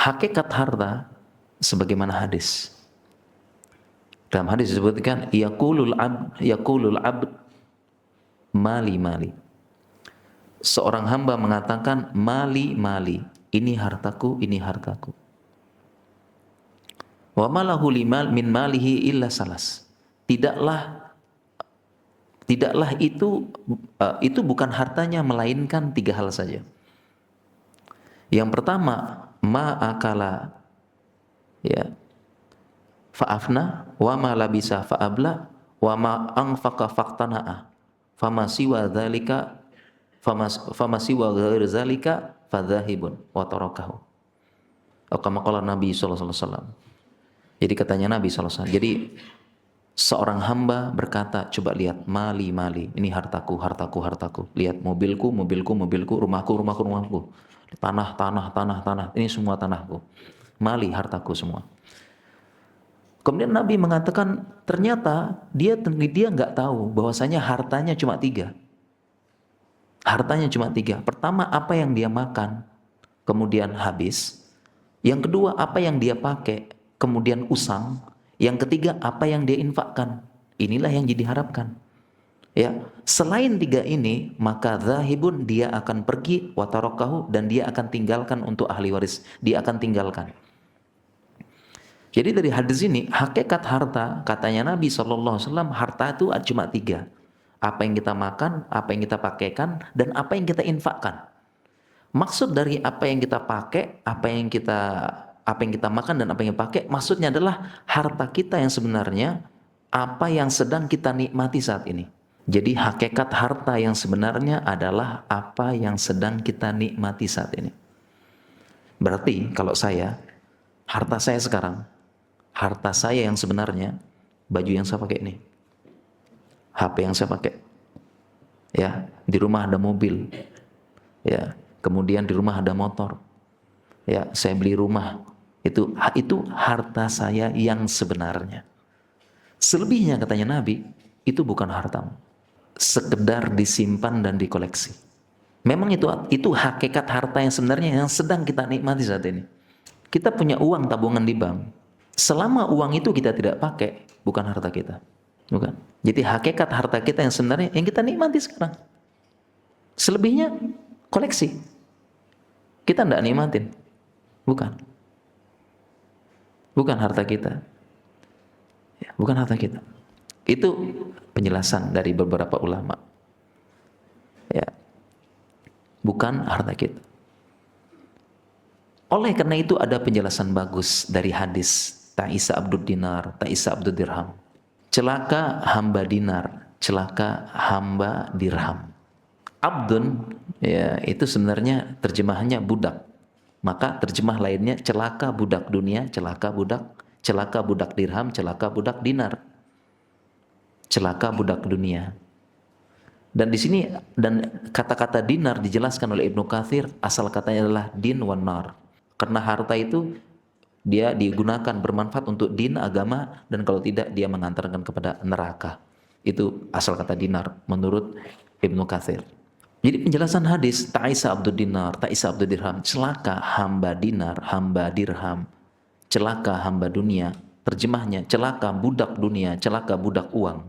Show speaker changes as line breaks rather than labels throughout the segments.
hakikat harta sebagaimana hadis. Dalam hadis disebutkan yaqulul abd mali mali. Seorang hamba mengatakan mali mali, ini hartaku, ini hartaku. Wa malahu min malihi illa salas. Tidaklah itu bukan hartanya melainkan 3 hal saja. Yang pertama, ma'akala ya fa'afna wa ma labisa fa'abla wa ma anfaqa faqtana'a fama siwa dzalika fama siwa ghair zalika fadzahibun wa tarakahu. Kama qala Nabi sallallahu alaihi wasallam. Jadi katanya Nabi sallallahu alaihi wasallam. Jadi seorang hamba berkata, coba lihat mali mali, ini hartaku, hartaku, hartaku. Lihat mobilku, mobilku, mobilku, rumahku, rumahku, rumahku. Tanah, tanah, tanah, tanah. Ini semua tanahku. Mali, hartaku semua. Kemudian Nabi mengatakan ternyata dia nggak tahu bahwasanya hartanya cuma 3. Hartanya cuma 3. Pertama, apa yang dia makan, kemudian habis. Yang kedua, apa yang dia pakai, kemudian usang. Yang ketiga, apa yang dia infakkan. Inilah yang diharapkan. Ya, selain 3 ini, maka zahibun, dia akan pergi, watarakahu, dan dia akan tinggalkan untuk ahli waris. Dia akan tinggalkan. Jadi dari hadis ini, hakikat harta, katanya Nabi SAW, harta itu cuma 3. Apa yang kita makan, apa yang kita pakaikan, dan apa yang kita infakkan. Maksud dari apa yang kita pakai, apa yang kita makan dan apa yang kita pakai, maksudnya adalah harta kita yang sebenarnya, apa yang sedang kita nikmati saat ini. Jadi hakikat harta yang sebenarnya adalah apa yang sedang kita nikmati saat ini. Berarti kalau harta saya sekarang, harta saya yang sebenarnya, baju yang saya pakai ini, HP yang saya pakai, ya, di rumah ada mobil, ya, kemudian di rumah ada motor, ya, saya beli rumah, itu harta saya yang sebenarnya. Selebihnya katanya Nabi, itu bukan hartamu, sekedar disimpan dan dikoleksi. Memang itu hakikat harta yang sebenarnya yang sedang kita nikmati saat ini. Kita punya uang tabungan di bank, selama uang itu kita tidak pakai, bukan harta kita, bukan. Jadi hakikat harta kita yang sebenarnya yang kita nikmati sekarang. Selebihnya koleksi, kita tidak nikmatin, bukan harta kita, ya, bukan harta kita. Itu penjelasan dari beberapa ulama, ya, bukan harta kita. Oleh karena itu ada penjelasan bagus dari hadis ta'isa abdud dinar, ta'isa abdud dirham. Celaka hamba dinar, celaka hamba dirham. Abdun, ya, itu sebenarnya terjemahannya budak. Maka terjemah lainnya celaka budak dunia, celaka budak dirham, celaka budak dinar. Celaka budak dunia. Dan di sini, dan kata-kata dinar dijelaskan oleh Ibnu Katsir, asal katanya adalah din wan nar. Karena harta itu dia digunakan bermanfaat untuk din, agama, dan kalau tidak dia mengantarkan kepada neraka. Itu asal kata dinar menurut Ibnu Katsir. Jadi penjelasan hadis ta'isa abdud dinar, ta'isa abdud dirham, celaka hamba dinar, hamba dirham, celaka hamba dunia. Terjemahnya celaka budak dunia, celaka budak uang.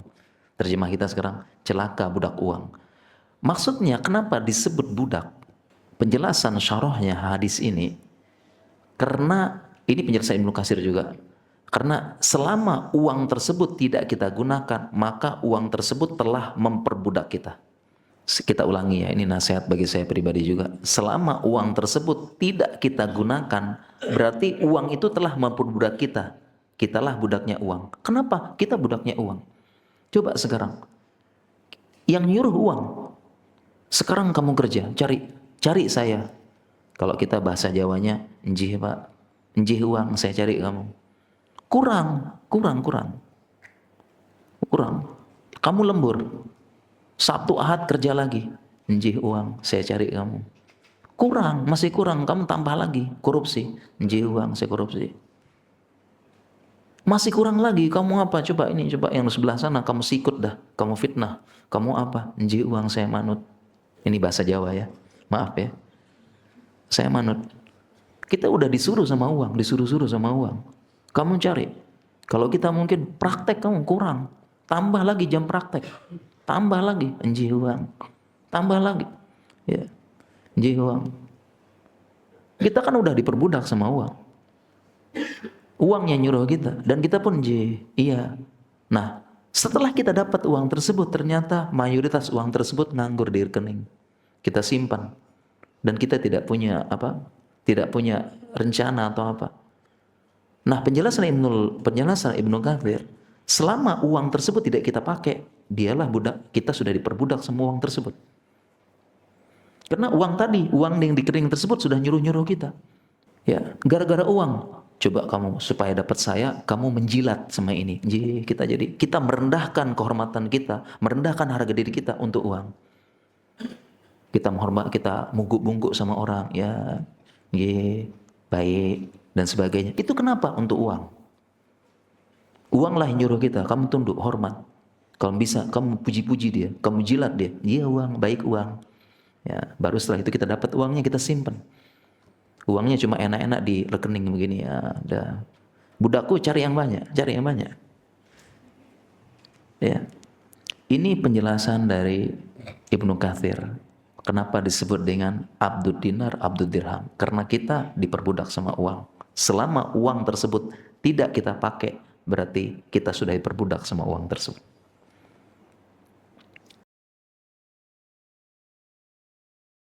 Terjemah kita sekarang celaka budak uang. Maksudnya kenapa disebut budak? Penjelasan syarahnya hadis ini, karena ini penjelasan Ibnu Katsir juga. Karena selama uang tersebut tidak kita gunakan, maka uang tersebut telah memperbudak kita. Kita ulangi ya, ini nasihat bagi saya pribadi juga. Selama uang tersebut tidak kita gunakan, berarti uang itu telah memperbudak kita. Kitalah budaknya uang. Kenapa? Kita budaknya uang. Coba sekarang, yang nyuruh uang, sekarang kamu kerja, cari saya. Kalau kita bahasa Jawanya, enjih pak, enjih uang, saya cari kamu. Kurang. Kamu lembur, Sabtu Ahad kerja lagi, enjih uang, saya cari kamu. Masih kurang, kamu tambah lagi, korupsi, enjih uang, saya korupsi. Masih kurang lagi, kamu apa? Coba yang sebelah sana, kamu sikut dah, kamu fitnah. Kamu apa? Enjih uang, saya manut. Ini bahasa Jawa ya, maaf ya. Saya manut. Kita udah disuruh sama uang, disuruh-suruh sama uang. Kamu cari. Kalau kita mungkin praktek kamu kurang, tambah lagi jam praktek, tambah lagi anjing uang, tambah lagi, ya anjing uang. Kita kan udah diperbudak sama uang. Uang yang nyuruh kita dan kita pun iya. Nah, setelah kita dapat uang tersebut ternyata mayoritas uang tersebut nganggur di rekening. Kita simpan dan kita tidak punya apa? Tidak punya rencana atau apa. Nah, penjelasan Ibnu Katsir, selama uang tersebut tidak kita pakai, dialah budak, kita sudah diperbudak semua uang tersebut. Karena uang tadi, uang yang di rekening tersebut sudah nyuruh-nyuruh kita. Ya, gara-gara uang. Coba kamu supaya dapat saya, kamu menjilat sama ini. Kita merendahkan kehormatan kita, merendahkan harga diri kita untuk uang. Kita menghormat, kita mungguk-mungguk sama orang, ya, baik dan sebagainya. Itu kenapa? Untuk uang. Uanglah yang nyuruh kita, kamu tunduk, hormat. Kalau bisa, kamu puji-puji dia, kamu jilat dia. Iya uang, baik uang. Ya, baru setelah itu kita dapat uangnya, kita simpan. Uangnya cuma enak-enak di rekening begini ya, udah. Budakku cari yang banyak, cari yang banyak. Ya. Ini penjelasan dari Ibnu Katsir. Kenapa disebut dengan abdud dinar, abdud dirham? Karena kita diperbudak sama uang. Selama uang tersebut tidak kita pakai, berarti kita sudah diperbudak sama uang tersebut.